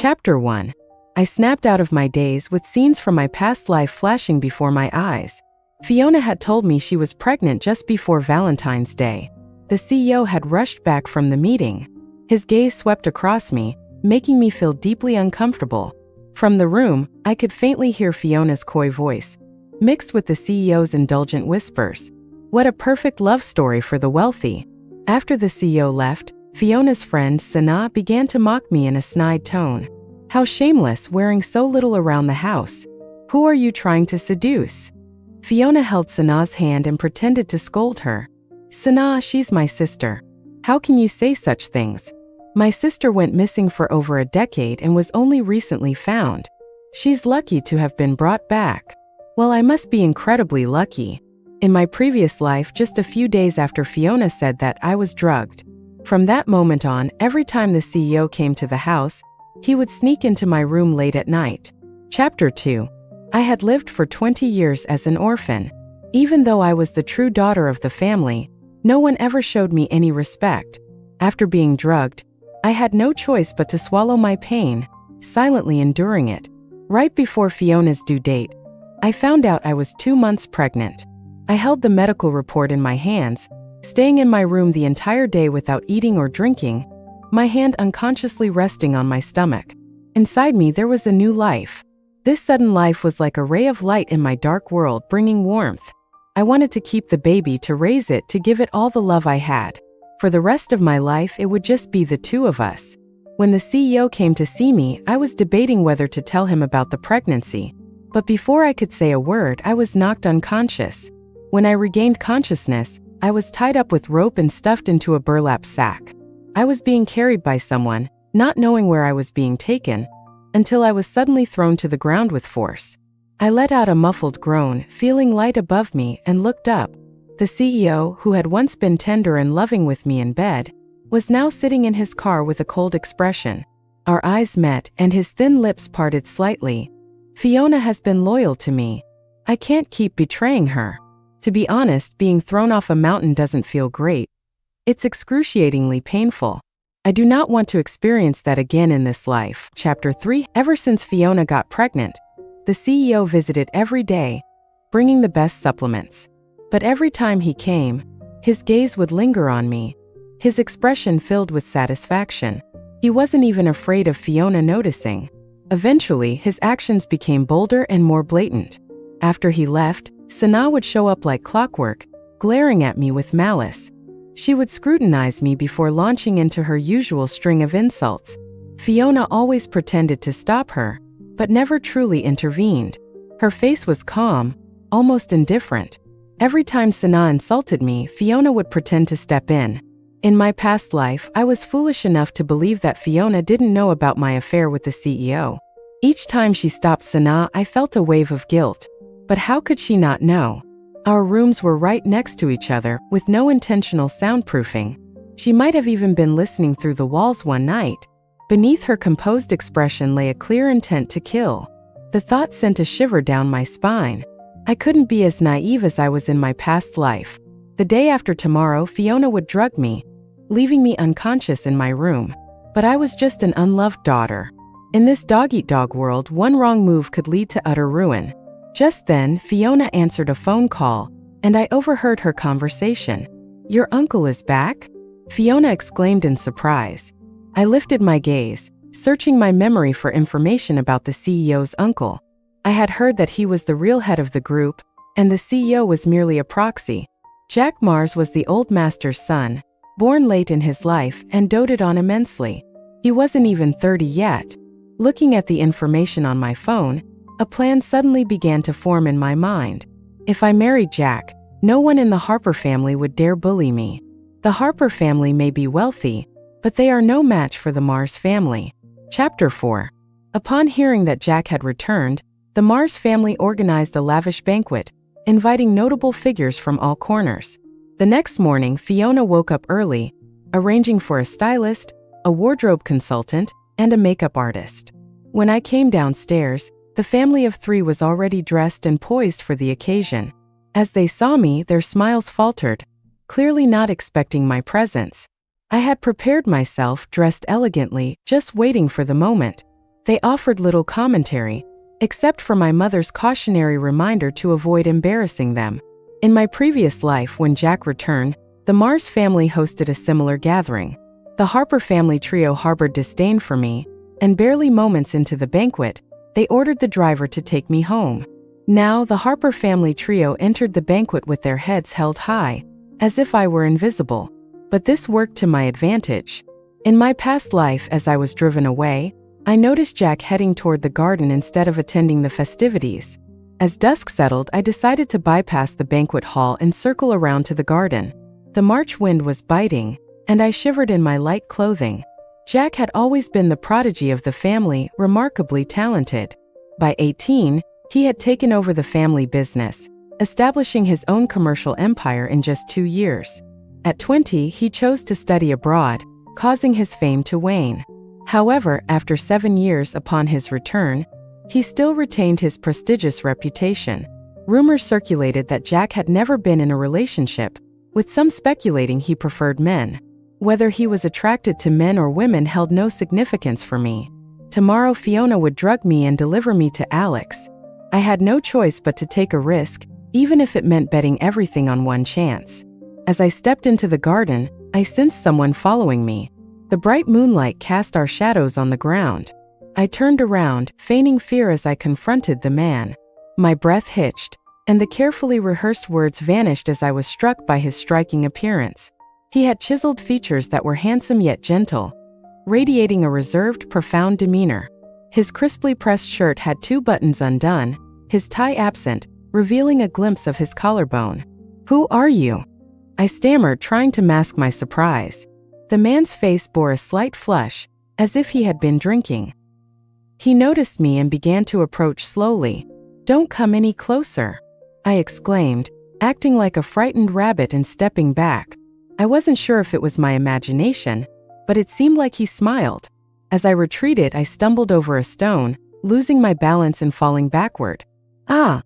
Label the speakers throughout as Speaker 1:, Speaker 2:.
Speaker 1: Chapter 1. I snapped out of my daze with scenes from my past life flashing before my eyes. Fiona had told me she was pregnant just before Valentine's Day. The CEO had rushed back from the meeting. His gaze swept across me, making me feel deeply uncomfortable. From the room, I could faintly hear Fiona's coy voice, mixed with the CEO's indulgent whispers. What a perfect love story for the wealthy. After the CEO left, Fiona's friend Sana began to mock me in a snide tone. How shameless, wearing so little around the house. Who are you trying to seduce? Fiona held Sana's hand and pretended to scold her. Sana, she's my sister. How can you say such things? My sister went missing for over a decade and was only recently found. She's lucky to have been brought back. Well, I must be incredibly lucky. In my previous life, just a few days after Fiona said that, I was drugged. From that moment on, every time the CEO came to the house, he would sneak into my room late at night. Chapter 2. I had lived for 20 years as an orphan. Even though I was the true daughter of the family, no one ever showed me any respect. After being drugged, I had no choice but to swallow my pain, silently enduring it. Right before Fiona's due date, I found out I was 2 months pregnant. I held the medical report in my hands, staying in my room the entire day without eating or drinking, my hand unconsciously resting on my stomach. Inside me there was a new life. This sudden life was like a ray of light in my dark world, bringing warmth. I wanted to keep the baby, to raise it, to give it all the love I had. For the rest of my life, it would just be the two of us. When the CEO came to see me, I was debating whether to tell him about the pregnancy. But before I could say a word, I was knocked unconscious. When I regained consciousness, I was tied up with rope and stuffed into a burlap sack. I was being carried by someone, not knowing where I was being taken, until I was suddenly thrown to the ground with force. I let out a muffled groan, feeling light above me, and looked up. The CEO, who had once been tender and loving with me in bed, was now sitting in his car with a cold expression. Our eyes met, and his thin lips parted slightly. Fiona has been loyal to me. I can't keep betraying her. To be honest, being thrown off a mountain doesn't feel great. It's excruciatingly painful. I do not want to experience that again in this life. Chapter 3. Ever since Fiona got pregnant, the CEO visited every day, bringing the best supplements. But every time he came, his gaze would linger on me, his expression filled with satisfaction. He wasn't even afraid of Fiona noticing. Eventually, his actions became bolder and more blatant. After he left, Sana would show up like clockwork, glaring at me with malice. She would scrutinize me before launching into her usual string of insults. Fiona always pretended to stop her, but never truly intervened. Her face was calm, almost indifferent. Every time Sana insulted me, Fiona would pretend to step in. In my past life, I was foolish enough to believe that Fiona didn't know about my affair with the CEO. Each time she stopped Sana, I felt a wave of guilt. But how could she not know? Our rooms were right next to each other, with no intentional soundproofing. She might have even been listening through the walls one night. Beneath her composed expression lay a clear intent to kill. The thought sent a shiver down my spine. I couldn't be as naive as I was in my past life. The day after tomorrow, Fiona would drug me, leaving me unconscious in my room. But I was just an unloved daughter. In this dog-eat-dog world, one wrong move could lead to utter ruin. Just then, Fiona answered a phone call, and I overheard her conversation. "Your uncle is back?" Fiona exclaimed in surprise. I lifted my gaze, searching my memory for information about the CEO's uncle. I had heard that he was the real head of the group, and the CEO was merely a proxy. Jack Mars was the old master's son, born late in his life and doted on immensely. He wasn't even 30 yet. Looking at the information on my phone, a plan suddenly began to form in my mind. If I married Jack, no one in the Harper family would dare bully me. The Harper family may be wealthy, but they are no match for the Mars family. Chapter 4. Upon hearing that Jack had returned, the Mars family organized a lavish banquet, inviting notable figures from all corners. The next morning, Fiona woke up early, arranging for a stylist, a wardrobe consultant, and a makeup artist. When I came downstairs, the family of 3 was already dressed and poised for the occasion. As they saw me, their smiles faltered, clearly not expecting my presence. I had prepared myself, dressed elegantly, just waiting for the moment. They offered little commentary, except for my mother's cautionary reminder to avoid embarrassing them. In my previous life, when Jack returned, the Mars family hosted a similar gathering. The Harper family trio harbored disdain for me, and barely moments into the banquet, they ordered the driver to take me home. Now, the Harper family trio entered the banquet with their heads held high, as if I were invisible. But this worked to my advantage. In my past life, as I was driven away, I noticed Jack heading toward the garden instead of attending the festivities. As dusk settled, I decided to bypass the banquet hall and circle around to the garden. The March wind was biting, and I shivered in my light clothing. Jack had always been the prodigy of the family, remarkably talented. By 18, he had taken over the family business, establishing his own commercial empire in just 2 years. At 20, he chose to study abroad, causing his fame to wane. However, after 7 years upon his return, he still retained his prestigious reputation. Rumors circulated that Jack had never been in a relationship, with some speculating he preferred men. Whether he was attracted to men or women held no significance for me. Tomorrow Fiona would drug me and deliver me to Alex. I had no choice but to take a risk, even if it meant betting everything on one chance. As I stepped into the garden, I sensed someone following me. The bright moonlight cast our shadows on the ground. I turned around, feigning fear as I confronted the man. My breath hitched, and the carefully rehearsed words vanished as I was struck by his striking appearance. He had chiseled features that were handsome yet gentle, radiating a reserved, profound demeanor. His crisply pressed shirt had 2 buttons undone, his tie absent, revealing a glimpse of his collarbone. "Who are you?" I stammered, trying to mask my surprise. The man's face bore a slight flush, as if he had been drinking. He noticed me and began to approach slowly. "Don't come any closer," I exclaimed, acting like a frightened rabbit and stepping back. I wasn't sure if it was my imagination, but it seemed like he smiled. As I retreated, I stumbled over a stone, losing my balance and falling backward. "Ah!"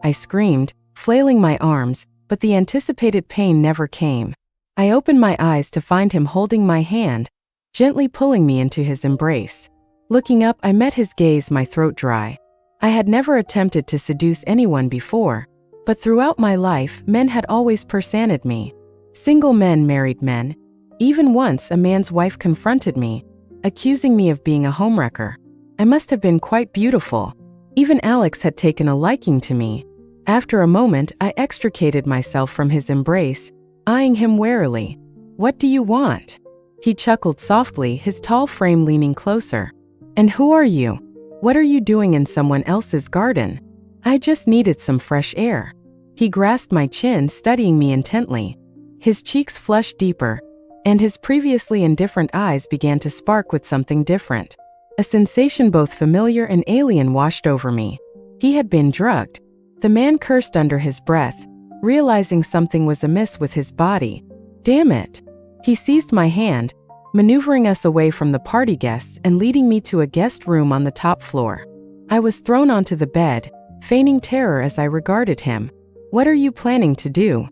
Speaker 1: I screamed, flailing my arms, but the anticipated pain never came. I opened my eyes to find him holding my hand, gently pulling me into his embrace. Looking up, I met his gaze, my throat dry. I had never attempted to seduce anyone before, but throughout my life, men had always personated me. Single men, married men. Even once, a man's wife confronted me, accusing me of being a homewrecker. I must have been quite beautiful. Even Alex had taken a liking to me. After a moment, I extricated myself from his embrace, eyeing him warily. "What do you want?" He chuckled softly, his tall frame leaning closer. "And who are you? What are you doing in someone else's garden?" "I just needed some fresh air." He grasped my chin, studying me intently. His cheeks flushed deeper, and his previously indifferent eyes began to spark with something different. A sensation both familiar and alien washed over me. He had been drugged. The man cursed under his breath, realizing something was amiss with his body. "Damn it!" He seized my hand, maneuvering us away from the party guests and leading me to a guest room on the top floor. I was thrown onto the bed, feigning terror as I regarded him. "What are you planning to do?"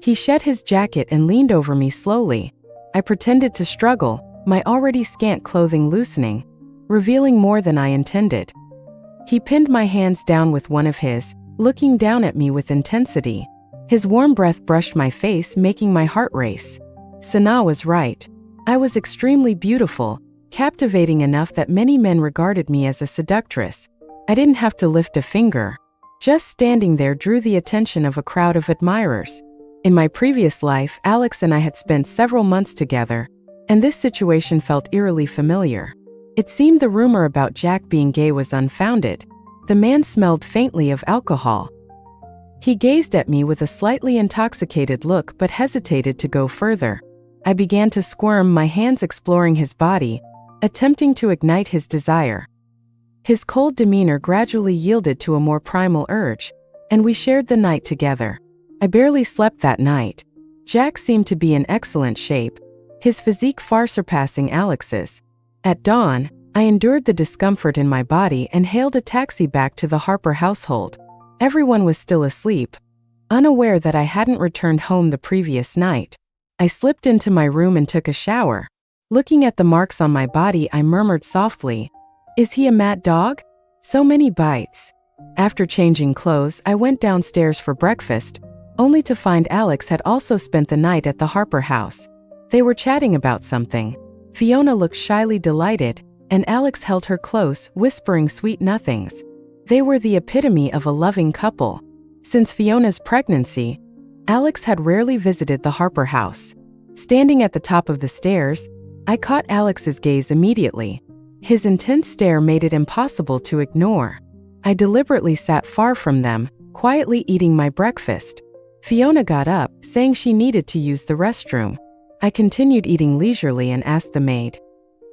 Speaker 1: He shed his jacket and leaned over me slowly. I pretended to struggle, my already scant clothing loosening, revealing more than I intended. He pinned my hands down with one of his, looking down at me with intensity. His warm breath brushed my face, making my heart race. Sana was right. I was extremely beautiful, captivating enough that many men regarded me as a seductress. I didn't have to lift a finger. Just standing there drew the attention of a crowd of admirers. In my previous life, Alex and I had spent several months together, and this situation felt eerily familiar. It seemed the rumor about Jack being gay was unfounded. The man smelled faintly of alcohol. He gazed at me with a slightly intoxicated look but hesitated to go further. I began to squirm, my hands exploring his body, attempting to ignite his desire. His cold demeanor gradually yielded to a more primal urge, and we shared the night together. I barely slept that night. Jack seemed to be in excellent shape, his physique far surpassing Alex's. At dawn, I endured the discomfort in my body and hailed a taxi back to the Harper household. Everyone was still asleep, unaware that I hadn't returned home the previous night. I slipped into my room and took a shower. Looking at the marks on my body, I murmured softly, Is he a mad dog? So many bites. After changing clothes, I went downstairs for breakfast, only to find Alex had also spent the night at the Harper house. They were chatting about something. Fiona looked shyly delighted, and Alex held her close, whispering sweet nothings. They were the epitome of a loving couple. Since Fiona's pregnancy, Alex had rarely visited the Harper house. Standing at the top of the stairs, I caught Alex's gaze immediately. His intense stare made it impossible to ignore. I deliberately sat far from them, quietly eating my breakfast. Fiona got up, saying she needed to use the restroom. I continued eating leisurely and asked the maid,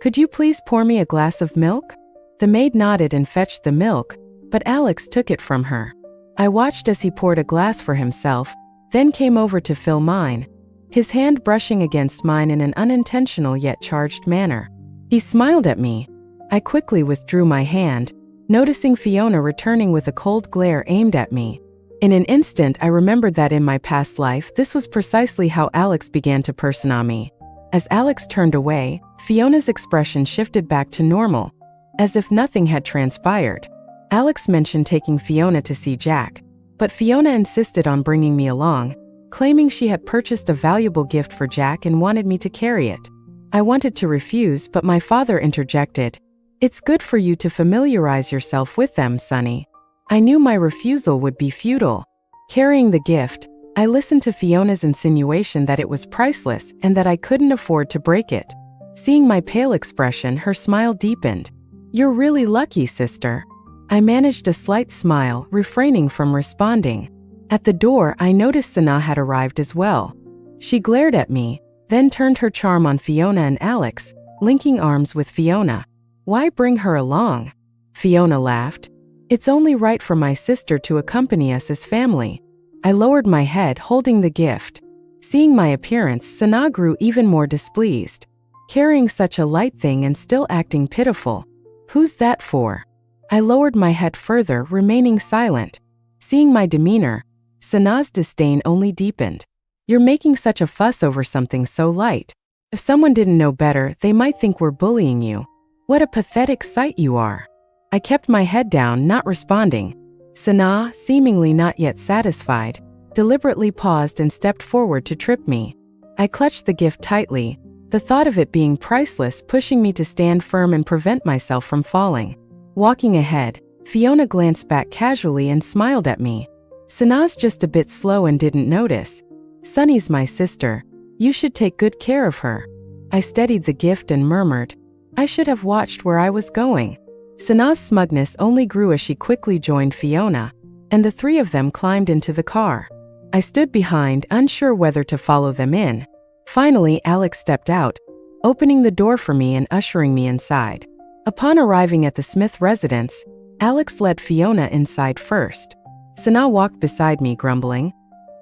Speaker 1: "Could you please pour me a glass of milk?" The maid nodded and fetched the milk, but Alex took it from her. I watched as he poured a glass for himself, then came over to fill mine, his hand brushing against mine in an unintentional yet charged manner. He smiled at me. I quickly withdrew my hand, noticing Fiona returning with a cold glare aimed at me. In an instant, I remembered that in my past life, this was precisely how Alex began to persona me. As Alex turned away, Fiona's expression shifted back to normal, as if nothing had transpired. Alex mentioned taking Fiona to see Jack, but Fiona insisted on bringing me along, claiming she had purchased a valuable gift for Jack and wanted me to carry it. I wanted to refuse, but my father interjected, "It's good for you to familiarize yourself with them, Sonny." I knew my refusal would be futile. Carrying the gift, I listened to Fiona's insinuation that it was priceless and that I couldn't afford to break it. Seeing my pale expression, her smile deepened. "You're really lucky, sister." I managed a slight smile, refraining from responding. At the door, I noticed Sana had arrived as well. She glared at me, then turned her charm on Fiona and Alex, linking arms with Fiona. "Why bring her along?" Fiona laughed. "It's only right for my sister to accompany us as family." I lowered my head, holding the gift. Seeing my appearance, Sana grew even more displeased. Carrying such a light thing and still acting pitiful. "Who's that for?" I lowered my head further, remaining silent. Seeing my demeanor, Sana's disdain only deepened. "You're making such a fuss over something so light. If someone didn't know better, they might think we're bullying you. What a pathetic sight you are." I kept my head down, not responding. Sana, seemingly not yet satisfied, deliberately paused and stepped forward to trip me. I clutched the gift tightly, the thought of it being priceless pushing me to stand firm and prevent myself from falling. Walking ahead, Fiona glanced back casually and smiled at me. "Sana's just a bit slow and didn't notice. Sunny's my sister. You should take good care of her." I steadied the gift and murmured, "I should have watched where I was going." Sana's smugness only grew as she quickly joined Fiona, and the three of them climbed into the car. I stood behind, unsure whether to follow them in. Finally, Alex stepped out, opening the door for me and ushering me inside. Upon arriving at the Smith residence, Alex led Fiona inside first. Sana walked beside me, grumbling,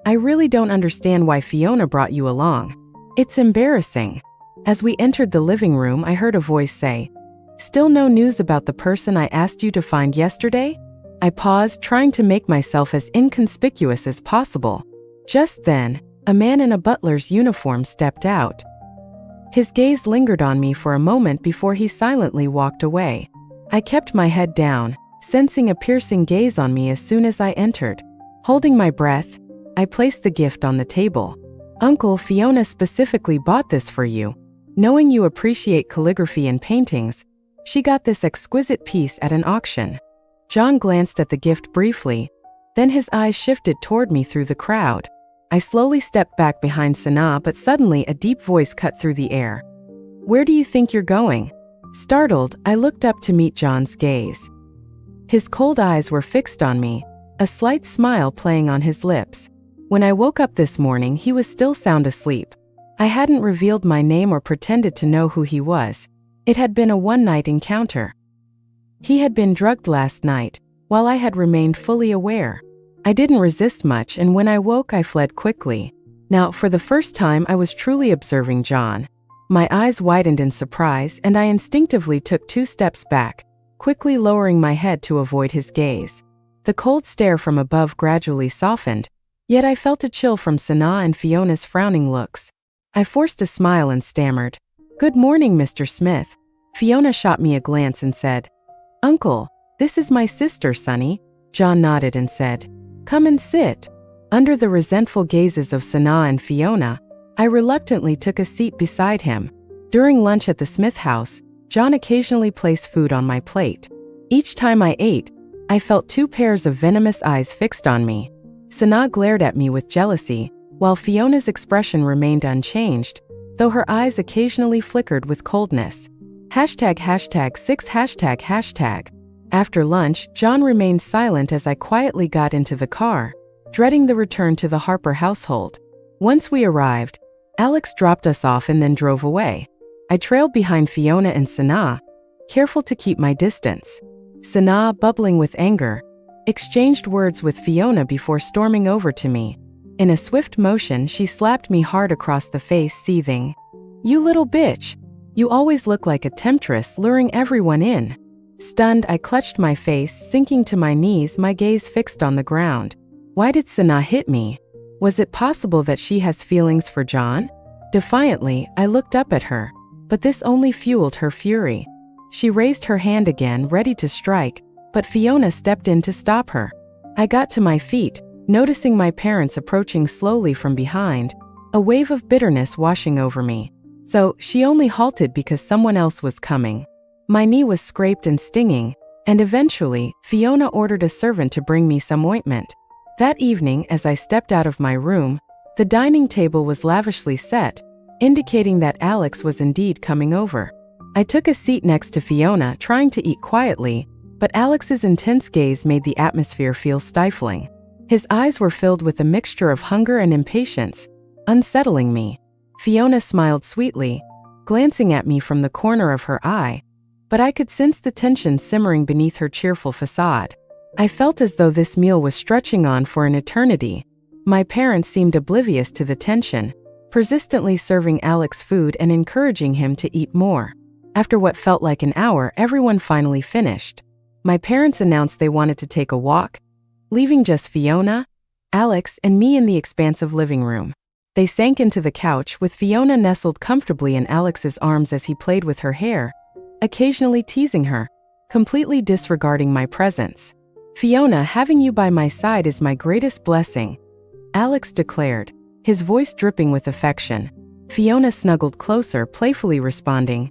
Speaker 1: "I really don't understand why Fiona brought you along. It's embarrassing." As we entered the living room, I heard a voice say, "Still no news about the person I asked you to find yesterday?" I paused, trying to make myself as inconspicuous as possible. Just then, a man in a butler's uniform stepped out. His gaze lingered on me for a moment before he silently walked away. I kept my head down, sensing a piercing gaze on me as soon as I entered. Holding my breath, I placed the gift on the table. "Uncle, Fiona specifically bought this for you. Knowing you appreciate calligraphy and paintings, she got this exquisite piece at an auction." John glanced at the gift briefly, then his eyes shifted toward me through the crowd. I slowly stepped back behind Sana, but suddenly a deep voice cut through the air. "Where do you think you're going?" Startled, I looked up to meet John's gaze. His cold eyes were fixed on me, a slight smile playing on his lips. When I woke up this morning, he was still sound asleep. I hadn't revealed my name or pretended to know who he was. It had been a one-night encounter. He had been drugged last night, while I had remained fully aware. I didn't resist much, and when I woke, I fled quickly. Now, for the first time, I was truly observing John. My eyes widened in surprise, and I instinctively took 2 steps back, quickly lowering my head to avoid his gaze. The cold stare from above gradually softened, yet I felt a chill from Sana and Fiona's frowning looks. I forced a smile and stammered, "Good morning, Mr. Smith." Fiona shot me a glance and said, "Uncle, this is my sister, Sunny." John nodded and said, "Come and sit." Under the resentful gazes of Sanaa and Fiona, I reluctantly took a seat beside him. During lunch at the Smith house, John occasionally placed food on my plate. Each time I ate, I felt two pairs of venomous eyes fixed on me. Sanaa glared at me with jealousy, while Fiona's expression remained unchanged, though her eyes occasionally flickered with coldness. #6 #. After lunch, John remained silent as I quietly got into the car, dreading the return to the Harper household. Once we arrived, Alex dropped us off and then drove away. I trailed behind Fiona and Sanaa, careful to keep my distance. Sanaa, bubbling with anger, exchanged words with Fiona before storming over to me. In a swift motion, she slapped me hard across the face, seething, "You little bitch! You always look like a temptress luring everyone in." Stunned, I clutched my face, sinking to my knees, my gaze fixed on the ground. Why did Sanaa hit me? Was it possible that she has feelings for John? Defiantly, I looked up at her, but this only fueled her fury. She raised her hand again, ready to strike, but Fiona stepped in to stop her. I got to my feet, noticing my parents approaching slowly from behind, a wave of bitterness washing over me. So, she only halted because someone else was coming. My knee was scraped and stinging, and eventually, Fiona ordered a servant to bring me some ointment. That evening, as I stepped out of my room, the dining table was lavishly set, indicating that Alex was indeed coming over. I took a seat next to Fiona, trying to eat quietly, but Alex's intense gaze made the atmosphere feel stifling. His eyes were filled with a mixture of hunger and impatience, unsettling me. Fiona smiled sweetly, glancing at me from the corner of her eye, but I could sense the tension simmering beneath her cheerful facade. I felt as though this meal was stretching on for an eternity. My parents seemed oblivious to the tension, persistently serving Alex food and encouraging him to eat more. After what felt like an hour, everyone finally finished. My parents announced they wanted to take a walk, leaving just Fiona, Alex, and me in the expansive living room. They sank into the couch, with Fiona nestled comfortably in Alex's arms as he played with her hair, occasionally teasing her, completely disregarding my presence. "Fiona, having you by my side is my greatest blessing," Alex declared, his voice dripping with affection. Fiona snuggled closer, playfully responding,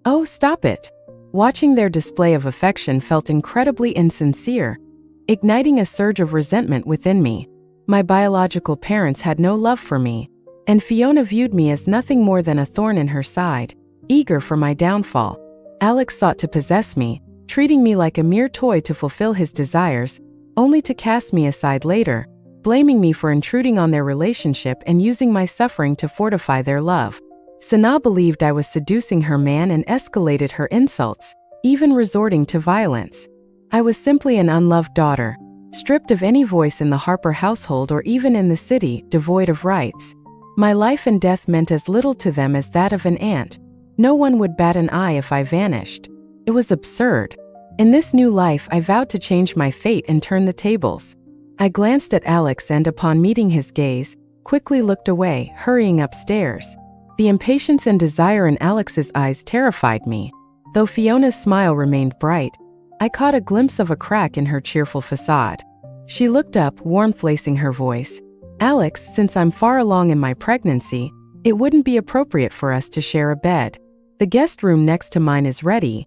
Speaker 1: "Oh, stop it." Watching their display of affection felt incredibly insincere, igniting a surge of resentment within me. My biological parents had no love for me, and Fiona viewed me as nothing more than a thorn in her side, eager for my downfall. Alex sought to possess me, treating me like a mere toy to fulfill his desires, only to cast me aside later, blaming me for intruding on their relationship and using my suffering to fortify their love. Sanaa believed I was seducing her man and escalated her insults, even resorting to violence. I was simply an unloved daughter, stripped of any voice in the Harper household or even in the city, devoid of rights. My life and death meant as little to them as that of an ant. No one would bat an eye if I vanished. It was absurd. In this new life, I vowed to change my fate and turn the tables. I glanced at Alex and, upon meeting his gaze, quickly looked away, hurrying upstairs. The impatience and desire in Alex's eyes terrified me. Though Fiona's smile remained bright, I caught a glimpse of a crack in her cheerful facade. She looked up, warmth lacing her voice. "Alex, since I'm far along in my pregnancy, it wouldn't be appropriate for us to share a bed. The guest room next to mine is ready.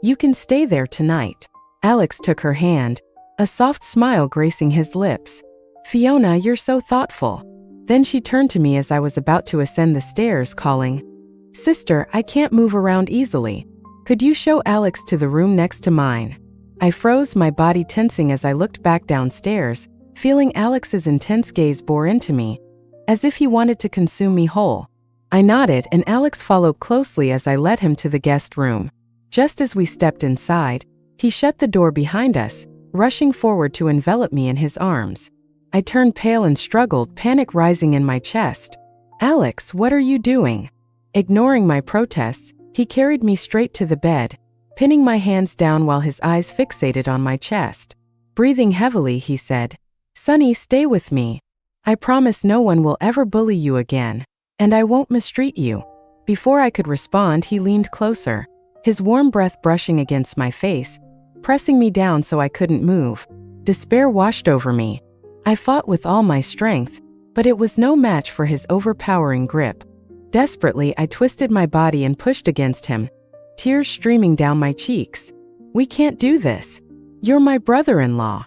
Speaker 1: You can stay there tonight." Alex took her hand, a soft smile gracing his lips. "Fiona, you're so thoughtful." Then she turned to me as I was about to ascend the stairs, calling, "Sister, I can't move around easily. Could you show Alex to the room next to mine?" I froze, my body tensing as I looked back downstairs, feeling Alex's intense gaze bore into me, as if he wanted to consume me whole. I nodded, and Alex followed closely as I led him to the guest room. Just as we stepped inside, he shut the door behind us, rushing forward to envelop me in his arms. I turned pale and struggled, panic rising in my chest. "Alex, what are you doing?" Ignoring my protests, he carried me straight to the bed, pinning my hands down while his eyes fixated on my chest. Breathing heavily, he said, "Sunny, stay with me. I promise no one will ever bully you again, and I won't mistreat you." Before I could respond, he leaned closer, his warm breath brushing against my face, pressing me down so I couldn't move. Despair washed over me. I fought with all my strength, but it was no match for his overpowering grip. Desperately, I twisted my body and pushed against him, tears streaming down my cheeks. "We can't do this. You're my brother-in-law."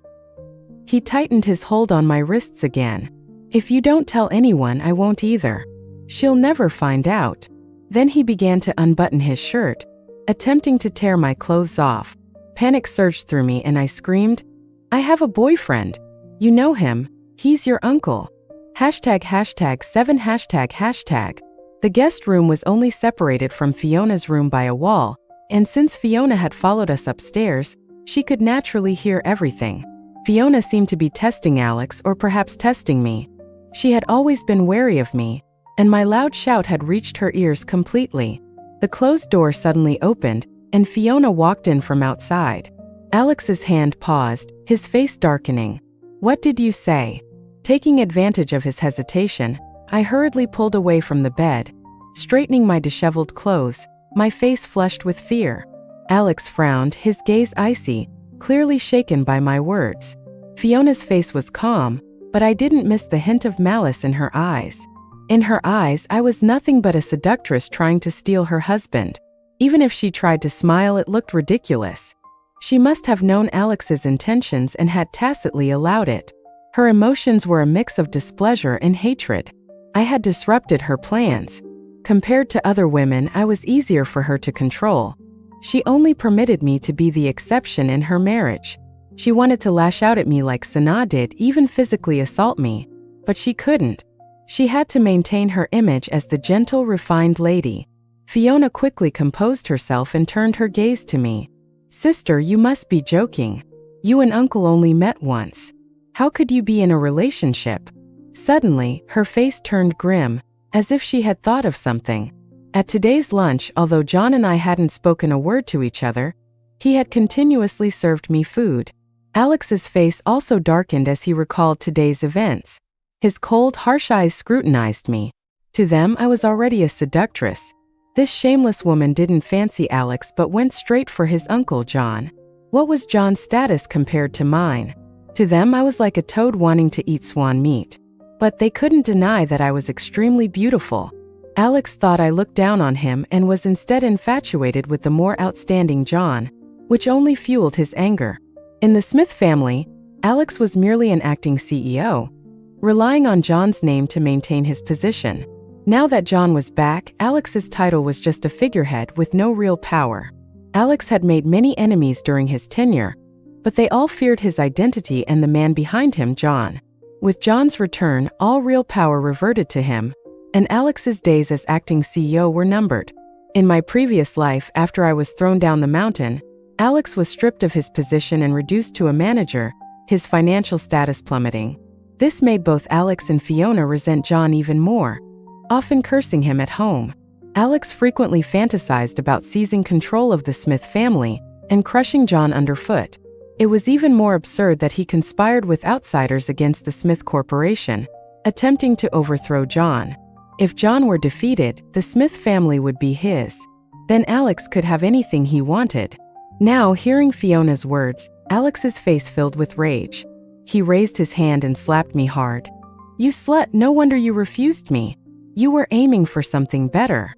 Speaker 1: He tightened his hold on my wrists again. "If you don't tell anyone, I won't either. She'll never find out." Then he began to unbutton his shirt, attempting to tear my clothes off. Panic surged through me and I screamed, "I have a boyfriend. You know him. He's your uncle." #7#. The guest room was only separated from Fiona's room by a wall, and since Fiona had followed us upstairs, she could naturally hear everything. Fiona seemed to be testing Alex, or perhaps testing me. She had always been wary of me, and my loud shout had reached her ears completely. The closed door suddenly opened, and Fiona walked in from outside. Alex's hand paused, his face darkening. "What did you say?" Taking advantage of his hesitation, I hurriedly pulled away from the bed, straightening my disheveled clothes, my face flushed with fear. Alex frowned, his gaze icy, clearly shaken by my words. Fiona's face was calm, but I didn't miss the hint of malice in her eyes. In her eyes, I was nothing but a seductress trying to steal her husband. Even if she tried to smile, it looked ridiculous. She must have known Alex's intentions and had tacitly allowed it. Her emotions were a mix of displeasure and hatred. I had disrupted her plans. Compared to other women, I was easier for her to control. She only permitted me to be the exception in her marriage. She wanted to lash out at me like Sana did, even physically assault me. But she couldn't. She had to maintain her image as the gentle, refined lady. Fiona quickly composed herself and turned her gaze to me. "Sister, you must be joking. You and Uncle only met once. How could you be in a relationship?" Suddenly, her face turned grim, as if she had thought of something. At today's lunch, although John and I hadn't spoken a word to each other, he had continuously served me food. Alex's face also darkened as he recalled today's events. His cold, harsh eyes scrutinized me. To them, I was already a seductress. This shameless woman didn't fancy Alex but went straight for his uncle John. What was John's status compared to mine? To them, I was like a toad wanting to eat swan meat. But they couldn't deny that I was extremely beautiful. Alex thought I looked down on him and was instead infatuated with the more outstanding John, which only fueled his anger. In the Smith family, Alex was merely an acting CEO, relying on John's name to maintain his position. Now that John was back, Alex's title was just a figurehead with no real power. Alex had made many enemies during his tenure, but they all feared his identity and the man behind him, John. With John's return, all real power reverted to him, and Alex's days as acting CEO were numbered. In my previous life, after I was thrown down the mountain, Alex was stripped of his position and reduced to a manager, his financial status plummeting. This made both Alex and Fiona resent John even more, often cursing him at home. Alex frequently fantasized about seizing control of the Smith family and crushing John underfoot. It was even more absurd that he conspired with outsiders against the Smith Corporation, attempting to overthrow John. If John were defeated, the Smith family would be his. Then Alex could have anything he wanted. Now, hearing Fiona's words, Alex's face filled with rage. He raised his hand and slapped me hard. "You slut, no wonder you refused me. You were aiming for something better."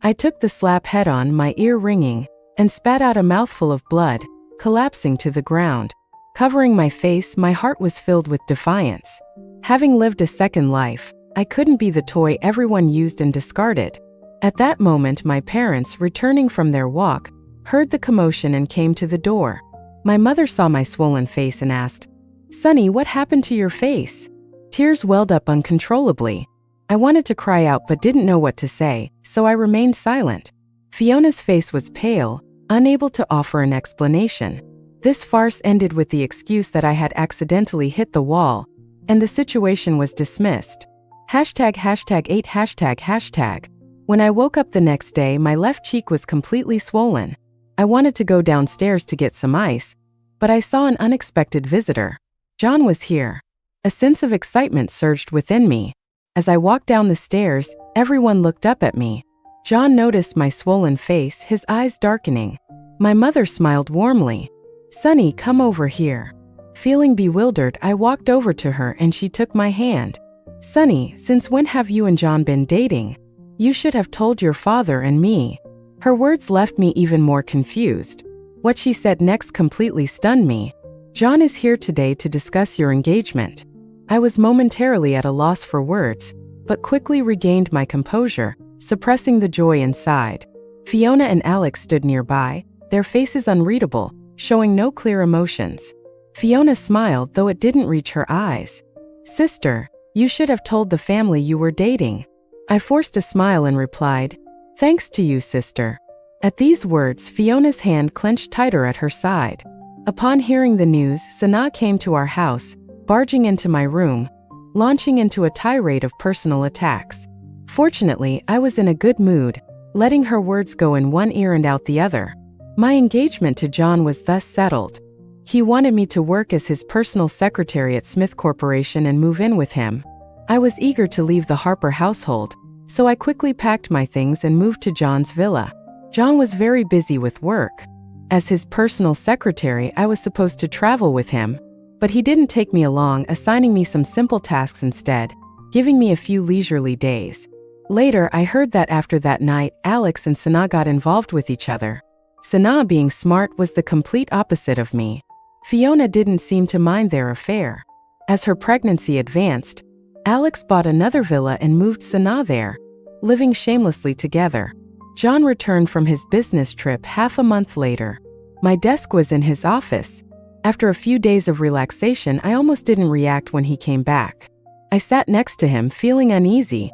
Speaker 1: I took the slap head on, my ear ringing, and spat out a mouthful of blood, collapsing to the ground. Covering my face, my heart was filled with defiance. Having lived a second life, I couldn't be the toy everyone used and discarded. At that moment, my parents, returning from their walk, heard the commotion and came to the door. My mother saw my swollen face and asked, "Sonny, what happened to your face?" Tears welled up uncontrollably. I wanted to cry out but didn't know what to say, so I remained silent. Fiona's face was pale, unable to offer an explanation. This farce ended with the excuse that I had accidentally hit the wall, and the situation was dismissed. #8#. When I woke up the next day, my left cheek was completely swollen. I wanted to go downstairs to get some ice, but I saw an unexpected visitor. John was here. A sense of excitement surged within me. As I walked down the stairs, everyone looked up at me. John noticed my swollen face, his eyes darkening. My mother smiled warmly. "Sunny, come over here." Feeling bewildered, I walked over to her and she took my hand. "Sunny, since when have you and John been dating? You should have told your father and me." Her words left me even more confused. What she said next completely stunned me. "John is here today to discuss your engagement." I was momentarily at a loss for words, but quickly regained my composure, suppressing the joy inside. Fiona and Alex stood nearby, their faces unreadable, showing no clear emotions. Fiona smiled, though it didn't reach her eyes. "Sister, you should have told the family you were dating." I forced a smile and replied, "Thanks to you, sister." At these words, Fiona's hand clenched tighter at her side. Upon hearing the news, Sana came to our house, barging into my room, launching into a tirade of personal attacks. Fortunately, I was in a good mood, letting her words go in one ear and out the other. My engagement to John was thus settled. He wanted me to work as his personal secretary at Smith Corporation and move in with him. I was eager to leave the Harper household, so I quickly packed my things and moved to John's villa. John was very busy with work. As his personal secretary, I was supposed to travel with him, but he didn't take me along, assigning me some simple tasks instead, giving me a few leisurely days. Later, I heard that after that night, Alex and Sana got involved with each other. Sana, being smart, was the complete opposite of me. Fiona didn't seem to mind their affair. As her pregnancy advanced, Alex bought another villa and moved Sana there, living shamelessly together. John returned from his business trip half a month later. My desk was in his office. After a few days of relaxation, I almost didn't react when he came back. I sat next to him, feeling uneasy.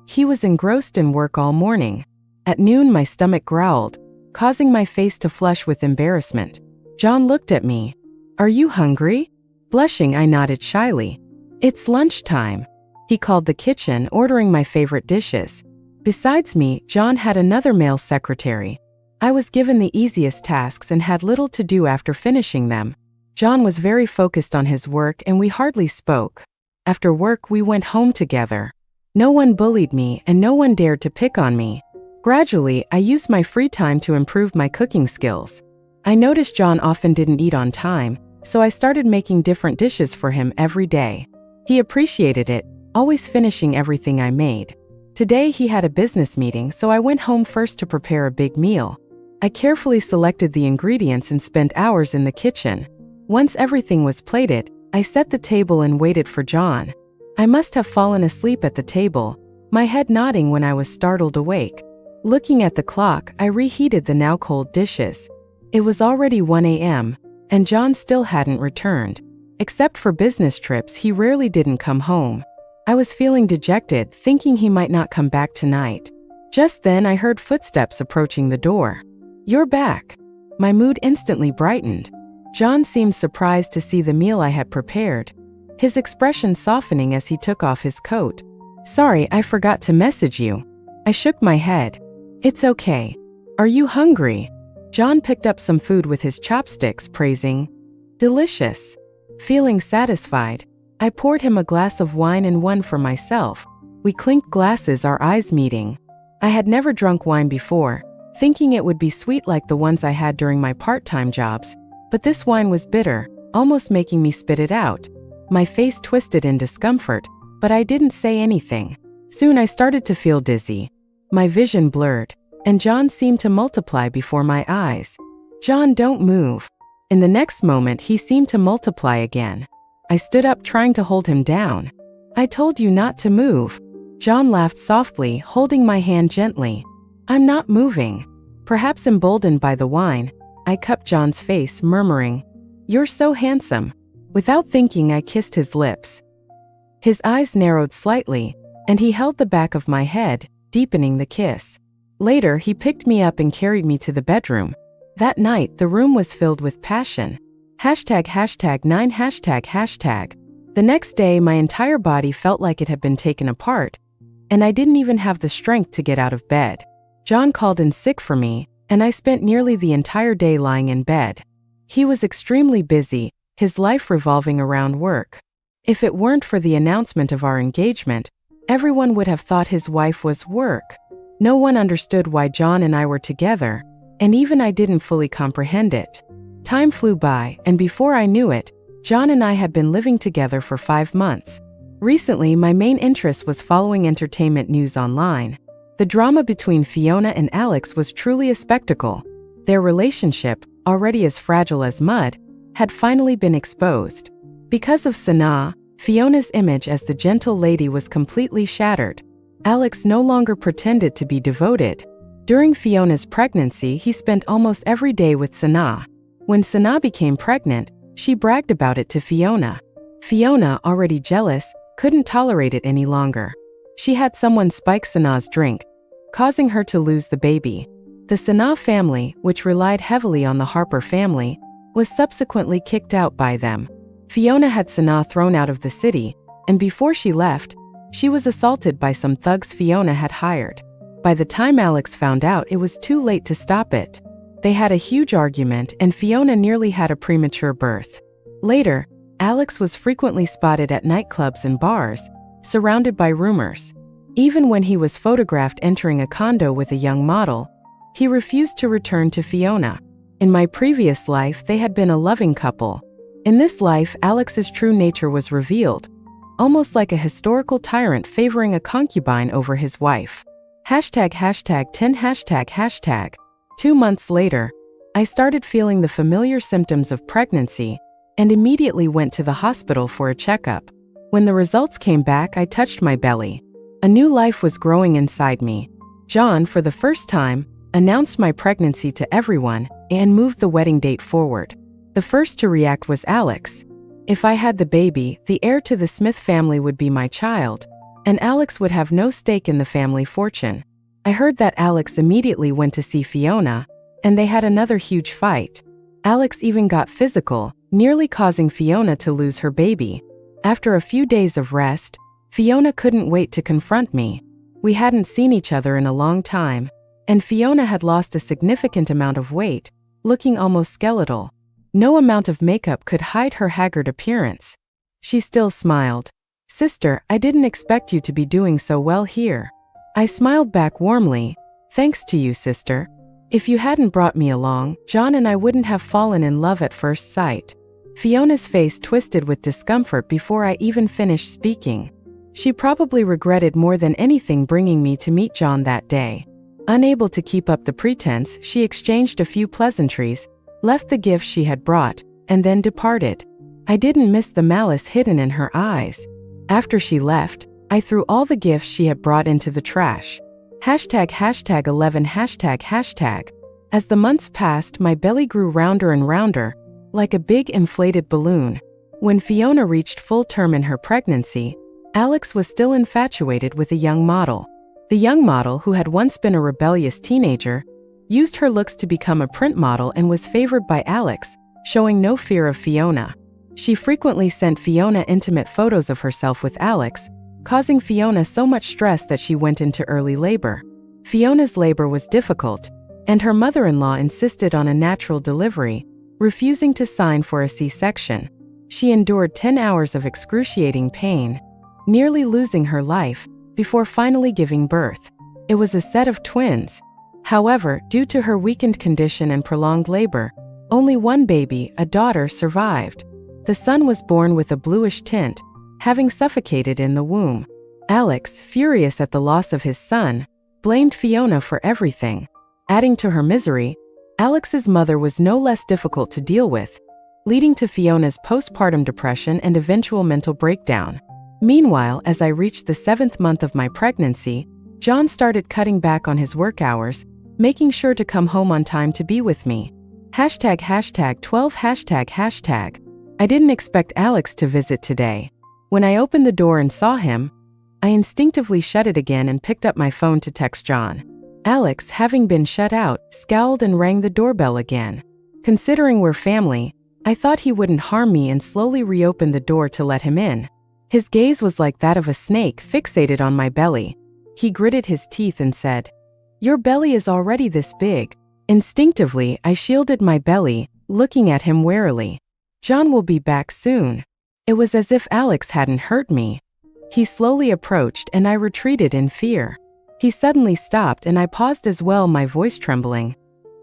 Speaker 1: He was engrossed in work all morning. At noon, my stomach growled, causing my face to flush with embarrassment. John looked at me. "Are you hungry?" Blushing, I nodded shyly. "It's lunchtime." He called the kitchen, ordering my favorite dishes. Besides me, John had another male secretary. I was given the easiest tasks and had little to do after finishing them. John was very focused on his work and we hardly spoke. After work, we went home together. No one bullied me and no one dared to pick on me. Gradually, I used my free time to improve my cooking skills. I noticed John often didn't eat on time, so I started making different dishes for him every day. He appreciated it, always finishing everything I made. Today he had a business meeting, so I went home first to prepare a big meal. I carefully selected the ingredients and spent hours in the kitchen. Once everything was plated, I set the table and waited for John. I must have fallen asleep at the table, my head nodding when I was startled awake. Looking at the clock, I reheated the now cold dishes. It was already 1 a.m., and John still hadn't returned. Except for business trips, he rarely didn't come home. I was feeling dejected, thinking he might not come back tonight. Just then, I heard footsteps approaching the door. "You're back." My mood instantly brightened. John seemed surprised to see the meal I had prepared, his expression softening as he took off his coat. "Sorry, I forgot to message you." I shook my head. "It's okay. Are you hungry?" John picked up some food with his chopsticks, praising, "Delicious." Feeling satisfied, I poured him a glass of wine and one for myself. We clinked glasses, our eyes meeting. I had never drunk wine before, thinking it would be sweet like the ones I had during my part-time jobs, but this wine was bitter, almost making me spit it out. My face twisted in discomfort, but I didn't say anything. Soon I started to feel dizzy. My vision blurred, and John seemed to multiply before my eyes. "John, don't move." In the next moment, he seemed to multiply again. I stood up, trying to hold him down. "I told you not to move." John laughed softly, holding my hand gently. "I'm not moving." Perhaps emboldened by the wine, I cupped John's face, murmuring, "You're so handsome." Without thinking, I kissed his lips. His eyes narrowed slightly, and he held the back of my head, deepening the kiss. Later, he picked me up and carried me to the bedroom. That night, the room was filled with passion. #9#. The next day, my entire body felt like it had been taken apart, and I didn't even have the strength to get out of bed. John called in sick for me, and I spent nearly the entire day lying in bed. He was extremely busy, his life revolving around work. If it weren't for the announcement of our engagement, everyone would have thought his wife was work. No one understood why John and I were together, and even I didn't fully comprehend it. Time flew by, and before I knew it, John and I had been living together for 5 months. Recently, my main interest was following entertainment news online. The drama between Fiona and Alex was truly a spectacle. Their relationship, already as fragile as mud, had finally been exposed. Because of Sanaa, Fiona's image as the gentle lady was completely shattered. Alex no longer pretended to be devoted. During Fiona's pregnancy, he spent almost every day with Sanaa. When Sanaa became pregnant, she bragged about it to Fiona. Fiona, already jealous, couldn't tolerate it any longer. She had someone spike Sanaa's drink, causing her to lose the baby. The Sanaa family, which relied heavily on the Harper family, was subsequently kicked out by them. Fiona had Sanaa thrown out of the city, and before she left, she was assaulted by some thugs Fiona had hired. By the time Alex found out, it was too late to stop it. They had a huge argument, and Fiona nearly had a premature birth. Later, Alex was frequently spotted at nightclubs and bars, surrounded by rumors. Even when he was photographed entering a condo with a young model, he refused to return to Fiona. In my previous life, they had been a loving couple. In this life, Alex's true nature was revealed, almost like a historical tyrant favoring a concubine over his wife. #10 2 months later, I started feeling the familiar symptoms of pregnancy and immediately went to the hospital for a checkup. When the results came back, I touched my belly. A new life was growing inside me. John, for the first time, announced my pregnancy to everyone and moved the wedding date forward. The first to react was Alex. If I had the baby, the heir to the Smith family would be my child, and Alex would have no stake in the family fortune. I heard that Alex immediately went to see Fiona, and they had another huge fight. Alex even got physical, nearly causing Fiona to lose her baby. After a few days of rest, Fiona couldn't wait to confront me. We hadn't seen each other in a long time, and Fiona had lost a significant amount of weight, looking almost skeletal. No amount of makeup could hide her haggard appearance. She still smiled. "Sister, I didn't expect you to be doing so well here." I smiled back warmly. "Thanks to you, sister. If you hadn't brought me along, John and I wouldn't have fallen in love at first sight." Fiona's face twisted with discomfort before I even finished speaking. She probably regretted more than anything bringing me to meet John that day. Unable to keep up the pretense, she exchanged a few pleasantries, left the gifts she had brought, and then departed. I didn't miss the malice hidden in her eyes. After she left, I threw all the gifts she had brought into the trash. #11 As the months passed, my belly grew rounder and rounder, like a big inflated balloon. When Fiona reached full term in her pregnancy, Alex was still infatuated with a young model. The young model, who had once been a rebellious teenager, used her looks to become a print model and was favored by Alex, showing no fear of Fiona. She frequently sent Fiona intimate photos of herself with Alex, causing Fiona so much stress that she went into early labor. Fiona's labor was difficult, and her mother-in-law insisted on a natural delivery, refusing to sign for a C-section. She endured 10 hours of excruciating pain, nearly losing her life, before finally giving birth. It was a set of twins. However, due to her weakened condition and prolonged labor, only one baby, a daughter, survived. The son was born with a bluish tint, having suffocated in the womb. Alex, furious at the loss of his son, blamed Fiona for everything. Adding to her misery, Alex's mother was no less difficult to deal with, leading to Fiona's postpartum depression and eventual mental breakdown. Meanwhile, as I reached the 7th month of my pregnancy, John started cutting back on his work hours, making sure to come home on time to be with me. #12 I didn't expect Alex to visit today. When I opened the door and saw him, I instinctively shut it again and picked up my phone to text John. Alex, having been shut out, scowled and rang the doorbell again. Considering we're family, I thought he wouldn't harm me and slowly reopened the door to let him in. His gaze was like that of a snake fixated on my belly. He gritted his teeth and said, "Your belly is already this big." Instinctively, I shielded my belly, looking at him warily. John will be back soon. It was as if Alex hadn't hurt me. He slowly approached and I retreated in fear. He suddenly stopped and I paused as well, my voice trembling.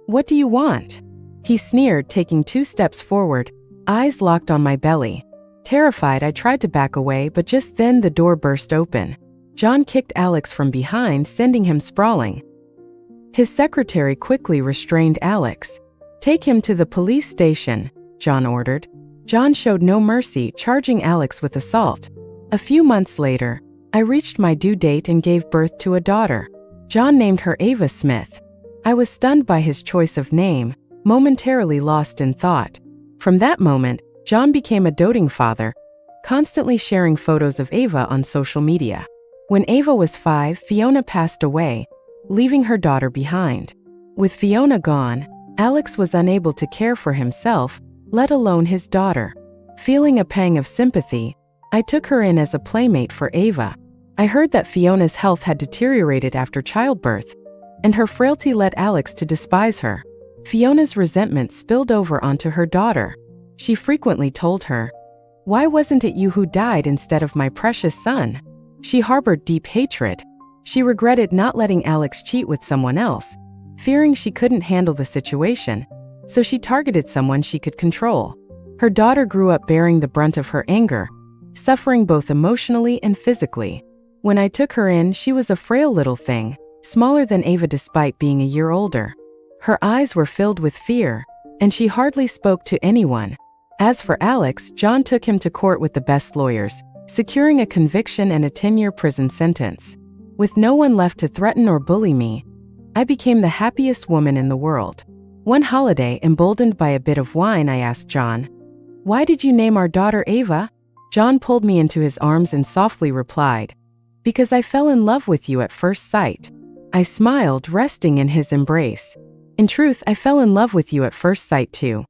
Speaker 1: "What do you want?" He sneered, taking 2 steps forward, eyes locked on my belly. Terrified, I tried to back away, but just then the door burst open. John kicked Alex from behind, sending him sprawling. His secretary quickly restrained Alex. "Take him to the police station," John ordered. John showed no mercy, charging Alex with assault. A few months later, I reached my due date and gave birth to a daughter. John named her Ava Smith. I was stunned by his choice of name, momentarily lost in thought. From that moment, John became a doting father, constantly sharing photos of Ava on social media. When Ava was 5, Fiona passed away, leaving her daughter behind. With Fiona gone, Alex was unable to care for himself, let alone his daughter. Feeling a pang of sympathy, I took her in as a playmate for Ava. I heard that Fiona's health had deteriorated after childbirth, and her frailty led Alex to despise her. Fiona's resentment spilled over onto her daughter. She frequently told her, "Why wasn't it you who died instead of my precious son?" She harbored deep hatred. She regretted not letting Alex cheat with someone else, fearing she couldn't handle the situation, so she targeted someone she could control. Her daughter grew up bearing the brunt of her anger, suffering both emotionally and physically. When I took her in, she was a frail little thing, smaller than Ava despite being a year older. Her eyes were filled with fear, and she hardly spoke to anyone. As for Alex, John took him to court with the best lawyers, securing a conviction and a 10-year prison sentence. With no one left to threaten or bully me, I became the happiest woman in the world. One holiday, emboldened by a bit of wine, I asked John, "Why did you name our daughter Ava?" John pulled me into his arms and softly replied, "Because I fell in love with you at first sight." I smiled, resting in his embrace. In truth, I fell in love with you at first sight too.